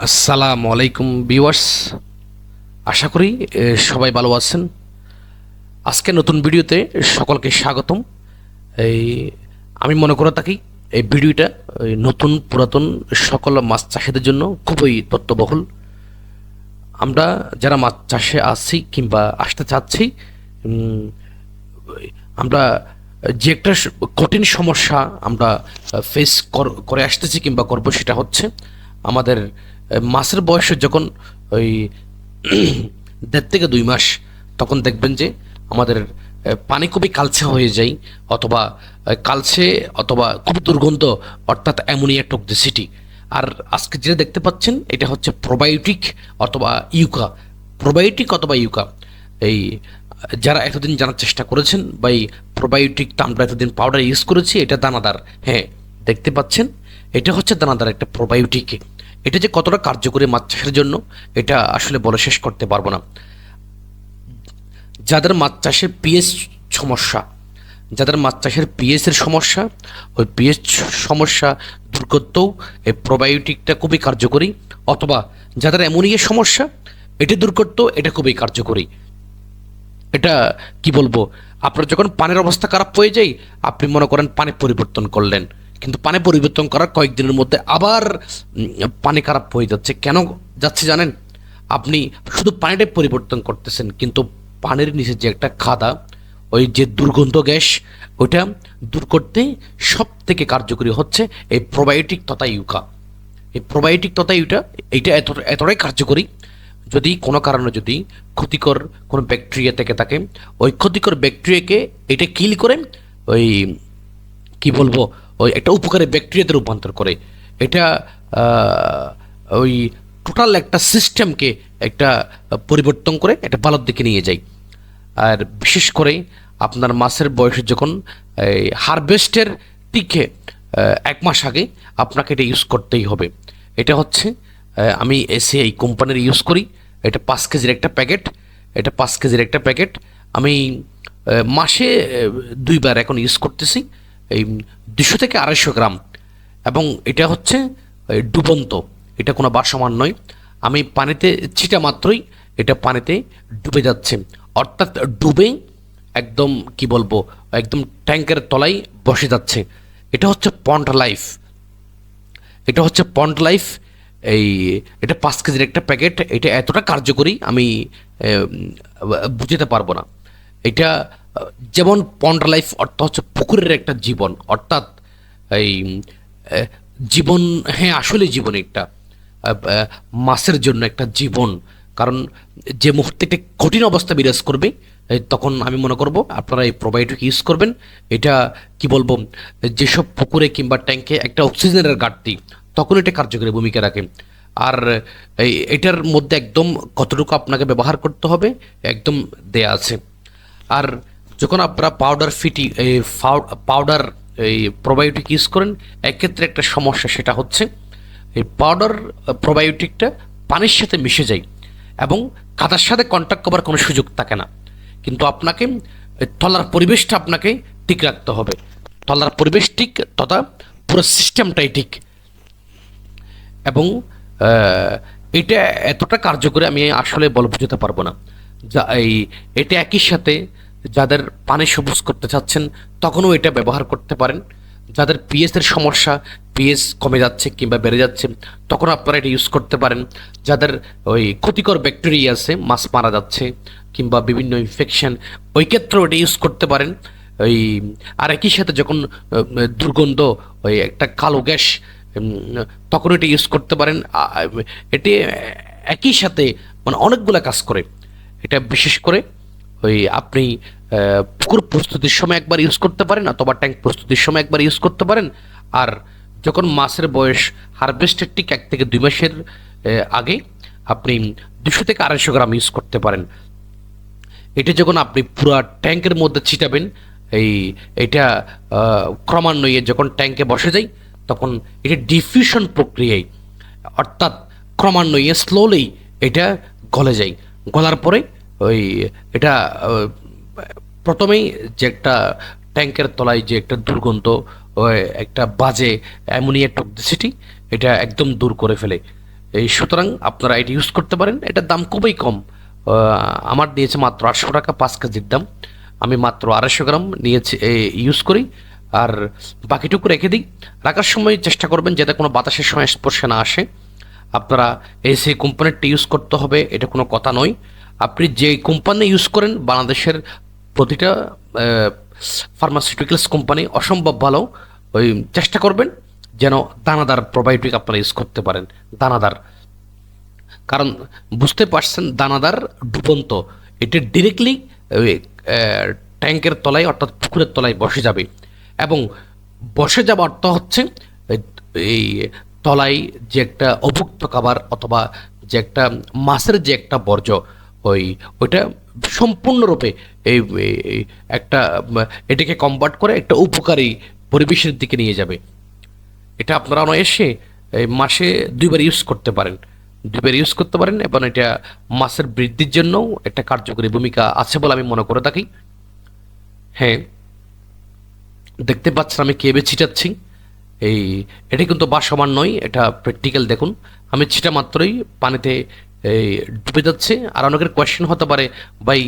আসসালামু আলাইকুম ভিউয়ার্স। আশা করি সবাই ভালো আছেন। আজকে নতুন ভিডিওতে সকলকে স্বাগতম। এই আমি মনে করে থাকি এই ভিডিওটা নতুন পুরাতন সকল মাছ চাষিদের জন্য খুবই তথ্যবহুল। আমরা যারা মাছ চাষে আছি কিংবা আসতে চাচ্ছি, উম, আমরা যে একটা কঠিন সমস্যা আমরা ফেস করে আসতেছি কিংবা করবো, সেটা হচ্ছে আমাদের মাছের বয়সে যখন ওই 1.5 থেকে 2 মাস, তখন দেখবেন যে আমাদের পানি খুবই কালচে হয়ে যায়, অথবা কালচে অথবা খুব দুর্গন্ধ, অর্থাৎ অ্যামোনিয়া টক্সিসিটি। আর আজকে যেটা দেখতে পাচ্ছেন এটা হচ্ছে প্রোবায়োটিক অথবা ইউকা। প্রোবায়োটিক অথবা ইউকা, এই যারা এতদিন জানার চেষ্টা করেছেন বা এই প্রোবায়োটিক তো আমরা এতদিন পাউডার ইউজ করেছি, এটা দানাদার। হ্যাঁ, দেখতে পাচ্ছেন এটা হচ্ছে দানাদার একটা প্রোবায়োটিক। এটা যে কতটা কার্যকরী মাছ চাষের জন্য, এটা আসলে বলে শেষ করতে পারবো না। যাদের মাছ চাষের পিএইচ সমস্যা, যাদের মাছ চাষের পিএইচ এর সমস্যা, ওই পিএইচ সমস্যা দূর করতেও এই প্রোবায়োটিকটা খুবই কার্যকরী। অথবা যাদের অ্যামোনিয়া সমস্যা, এটা দূর করতেও এটা খুবই কার্যকরী। এটা কি বলবো, আপনার যখন পানির অবস্থা খারাপ হয়ে যায়, আপনি মনে করেন পানি পরিবর্তন করলেন, কিন্তু পানি পরিবর্তন করার কয়েকদিনের মধ্যে আবার পানি খারাপ হয়ে যাচ্ছে। কেন যাচ্ছে জানেন? আপনি শুধু পানিটাই পরিবর্তন করতেছেন, কিন্তু পানির নিচে যে একটা খাদা, ওই যে দুর্গন্ধ গ্যাস, ওইটা দূর করতে সব থেকে কার্যকরী হচ্ছে এই প্রোবায়োটিক তথা ইউকা। এই প্রোবায়োটিক তথা এইটা এতটাই কার্যকরী, যদি কোনো কারণে যদি ক্ষতিকর কোনো ব্যাকটেরিয়া থেকে থাকে, ওই ক্ষতিকর ব্যাকটেরিয়াকে এটা কিল করে, ওই কি বলবো, ওই একটা উপকারী ব্যাকটেরিয়াতে রূপান্তর করে। এটা ওই টোটাল একটা সিস্টেমকে একটা পরিবর্তন করে এটা ভালোর দিকে নিয়ে যায়। আর বিশেষ করে আপনার মাছের বয়সে যখন হারভেস্টের টিকে 1 মাস আগে আপনাকে এটা ইউজ করতেই হবে। এটা হচ্ছে আমি এসিআই কোম্পানির ইউজ করি। এটা 5 কেজির একটা প্যাকেট। এটা 5 কেজির একটা প্যাকেট। আমি মাসে 2 বার এখন ইউজ করতেছি। এই 200 থেকে 250 গ্রাম। এবং এটা হচ্ছে ডুবন্ত, এটা কোনো বাসমান নয়। আমি পানিতে ছিটা মাত্রই এটা পানিতে ডুবে যাচ্ছে, অর্থাৎ ডুবে একদম কি বলবো, একদম ট্যাঙ্কের তলায় বসে যাচ্ছে। এটা হচ্ছে পন্ড লাইফ। এটা হচ্ছে পন্ড লাইফ। এই এটা 5 কেজির একটা প্যাকেট। এটা এতটা কার্যকরী আমি বুঝতে পারবো না। এটা যেমন পন্ড লাইফ অর্থ হচ্ছে পুকুরের একটা জীবন, অর্থাৎ এই আহ, জীবন, হ্যাঁ আসলে জীবন একটা মাছের জন্য একটা জীবন। কারণ যে মুহূর্তে একটা কঠিন অবস্থা বিরাজ করবে, তখন আমি মনে করব আপনারা এই প্রোবায়োটিক ইউজ করবেন। এটা কি বলবো, যেসব পুকুরে কিংবা ট্যাঙ্কে একটা অক্সিজেনের ঘাটতি, তখন এটা কার্যকরী ভূমিকা রাখে। আর এটার মধ্যে একদম কতটুকু আপনাকে ব্যবহার করতে হবে একদম দেয়া আছে। আর যখন আপনারা পাউডার এই প্রোবায়োটিক ইউজ করেন, এক্ষেত্রে একটা সমস্যা, সেটা হচ্ছে এই পাউডার প্রোবায়োটিকটা পানির সাথে মিশে যায় এবং কাদার সাথে কন্ট্যাক্ট করার কোনো সুযোগ থাকে না। কিন্তু আপনাকে তলার পরিবেশটা আপনাকে ঠিক রাখতে হবে। তলার পরিবেশ ঠিক, তথা পুরো সিস্টেমটাই ঠিক। এবং আহ, এটা এতটা কার্যকরী আমি আসলে বলে বোঝাতে পারবো না। যা এই এটা একই সাথে যাদের পানি সবুজ করতে চাচ্ছেন, তখনও এটা ব্যবহার করতে পারেন। যাদের পিএস এর সমস্যা, পিএস কমে যাচ্ছে কিংবা বেড়ে যাচ্ছে, তখন আপনারা এটা ইউজ করতে পারেন। যাদের ওই ক্ষতিকর ব্যাকটেরিয়া আছে, মাছ মারা যাচ্ছে কিংবা বিভিন্ন ইনফেকশন, ওই ক্ষেত্রেও এটা ইউজ করতে পারেন। ওই আর একই সাথে যখন দুর্গন্ধ, ওই একটা কালো গ্যাস, তখন এটা ইউজ করতে পারেন। এটি একই সাথে মানে অনেকগুলো কাজ করে। এটা বিশেষ করে ওই আপনি পুকুর প্রস্তুতির সময় একবার ইউজ করতে পারেন, অথবা ট্যাঙ্ক প্রস্তুতির সময় একবার ইউজ করতে পারেন। আর যখন মাছের বয়স হারভেস্টের ঠিক 1 থেকে 2 মাসের আগে আপনি 200 থেকে 250 গ্রাম ইউজ করতে পারেন। এটা যখন আপনি পুরো ট্যাঙ্কের মধ্যে ছিটাবেন, এই এটা ক্রমান্বয়ে যখন ট্যাঙ্কে বসে যায়, তখন এটা ডিফিউশন প্রক্রিয়ায়, অর্থাৎ ক্রমান্বয়ে স্লোলি এটা গলে যায়। গলার পরে ওই এটা প্রথমেই যে একটা ট্যাঙ্কের তলায় যে একটা দুর্গন্ধ, ওই একটা বাজে অ্যামোনিয়া টক্সিসিটি, এটা একদম দূর করে ফেলে। এই সুতরাং আপনারা এটি ইউজ করতে পারেন। এটার দাম খুবই কম, আমার দিয়েছে মাত্র 800 টাকা 5 কেজির দাম। আমি মাত্র 250 গ্রাম নিয়েছি, ইউজ করি, আর বাকিটুকু রেখে দিই। রাখার সময় চেষ্টা করবেন যাতে কোনো বাতাসের সংস্পর্শে না আসে। আপনারা সেই কোম্পানিরটা ইউজ করতে হবে এটা কোনো কথা নয়। আপনি যে কোম্পানি ইউজ করেন, বাংলাদেশের প্রতিটা ফার্মাসিউটিক্যালস কোম্পানি অসম্ভব ভালো। ওই চেষ্টা করবেন যেন দানাদার প্রোবায়োটিক আপনারা ইউজ করতে পারেন, দানাদার। কারণ বুঝতে পারছেন, দানাদার ডুবন্ত, এটা ডিরেক্টলি ট্যাঙ্কের তলায় অর্থাৎ পুকুরের তলায় বসে যাবে, এবং বসে যাওয়া অর্থ হচ্ছে এই তলায় যে একটা অভুক্ত খাবার অথবা যে একটা মাছের যে একটা বর্জ্য, ওইটা সম্পূর্ণরূপে এই এই একটা এটাকে কনভার্ট করে একটা উপকারী পরিবেশের দিকে নিয়ে যাবে। এটা আপনারা অনায়াসে মাসে 2বার ইউজ করতে পারেন, 2বার ইউজ করতে পারেন, এবং এটা মাছের বৃদ্ধির জন্যও একটা কার্যকরী ভূমিকা আছে বলে আমি মনে করে থাকি। হ্যাঁ, দেখতে পাচ্ছেন আমি কেবে ছিটাচ্ছি। এটা কিন্তু বাসমান নয়, এটা প্র্যাকটিক্যাল। দেখুন আমি ছিটা মাত্রই পানিতে ডুবে যাচ্ছে। আর অনেকের কোয়েশ্চেন হতে পারে, ভাই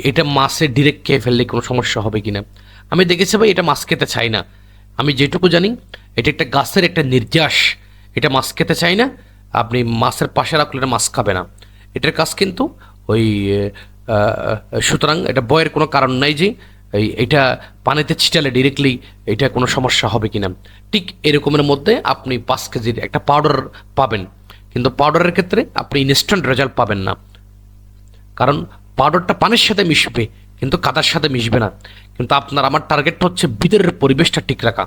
এটা মাছে ডিরেক্ট খেয়ে ফেললে কোনো সমস্যা হবে কিনা। আমি দেখেছি ভাই, এটা মাছ খেতে চাই না। আমি যেটুকু জানি, এটা একটা গাছের একটা নির্যাস, এটা মাছ খেতে চাই না। আপনি মাছের পাশে রাখলে এটা মাছ খাবে না। এটার কাজ কিন্তু ওই সুতরাং এটা ভয়ের কোনো কারণ নাই যে এটা পানিতে ছিটালে ডিরেক্টলি এটা কোনো সমস্যা হবে কিনা। ঠিক এরকমের মধ্যে আপনি 5 কেজির একটা পাউডার পাবেন, কিন্তু পাউডারের ক্ষেত্রে আপনি ইনস্ট্যান্ট রেজাল্ট পাবেন না। কারণ পাউডারটা পানির সাথে মিশবে কিন্তু কাদার সাথে মিশবে না। কিন্তু আপনার আমার টার্গেটটা হচ্ছে ভিতরের পরিবেশটা ঠিক রাখা।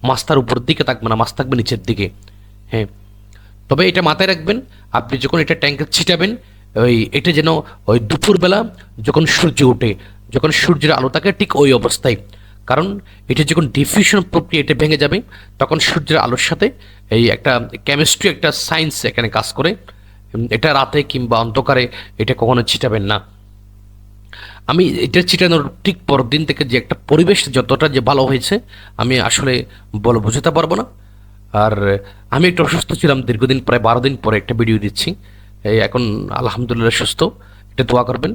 মাছ তার উপর দিকে থাকবে না, মাছ থাকবে নিচের দিকে। হ্যাঁ, তবে এটা মাথায় রাখবেন, আপনি যখন এটা ট্যাঙ্কে ছিটাবেন, এটা যেন ওই দুপুরবেলা যখন সূর্য ওঠে, যখন সূর্যের আলো থাকে ঠিক ওই অবস্থায়। কারণ এটা যখন ডিফিউশন প্রক্রিয়া এটা ভেঙে যাবে, তখন সূর্যের আলোর সাথে এই একটা কেমিস্ট্রি, একটা সায়েন্স এখানে কাজ করে। এটা রাতে কিংবা অন্ধকারে এটা কখনো ছিটাবেন না। আমি এটা ছিটানোর ঠিক পরের দিন থেকে যে একটা পরিবেশ যতটা যে ভালো হয়েছে, আমি আসলে বোঝাতে পারবো না। আর আমি একটু অসুস্থ ছিলাম দীর্ঘদিন, প্রায় 12 দিন পরে একটা ভিডিও দিচ্ছি। এখন আলহামদুলিল্লাহ সুস্থ, এটা দোয়া করবেন।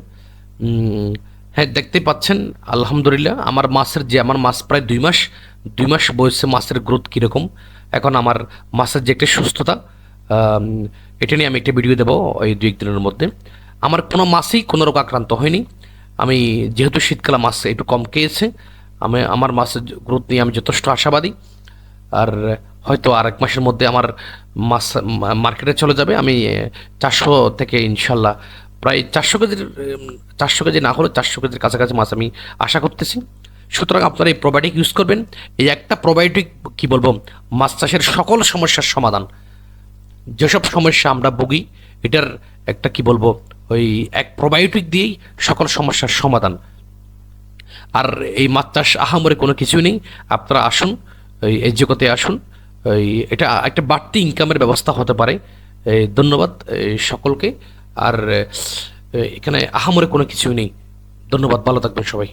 হ্যাঁ, দেখতে পাচ্ছেন আলহামদুলিল্লাহ আমার মাছ প্রায় 2 মাস বয়সে মাছের গ্রোথ কীরকম। এখন আমার মাছের যে একটা সুস্থতা, এটা নিয়ে আমি একটা ভিডিও দেবো এই 2-1 দিনের মধ্যে। আমার কোনো মাছই কোনো রোগ আক্রান্ত হয়নি। আমি যেহেতু শীতকালে মাছ একটু কম খেয়েছে, আমার মাছের গ্রোথ নিয়ে আমি যথেষ্ট আশাবাদী। আর হয়তো আর 1 মাসের মধ্যে আমার মাছ মার্কেটে চলে যাবে। আমি 400 থেকে ইনশাল্লাহ প্রায় 400 কেজি না হলে 400 কেজির কাছাকাছি মাছ আমি আশা করতেছি। সুতরাং আপনারা এই প্রোবায়োটিক ইউজ করবেন। এই একটা প্রোবায়োটিক কি বলবো, মাছ চাষের সকল সমস্যার সমাধান। যেসব সমস্যা আমরা ভুগি, এটার একটা কি বলবো, ওই এক প্রোবায়োটিক দিয়েই সকল সমস্যার সমাধান। আর এই মাছ চাষ আহামরি কোনো কিছুই নেই। আপনারা আসুন, এই জগতে আসুন। এটা একটা বাড়তি ইনকামের ব্যবস্থা হতে পারে। ধন্যবাদ সকলকে। আর এখানে আহামরি কোনো কিছুই নেই। ধন্যবাদ, ভালো থাকবেন সবাই।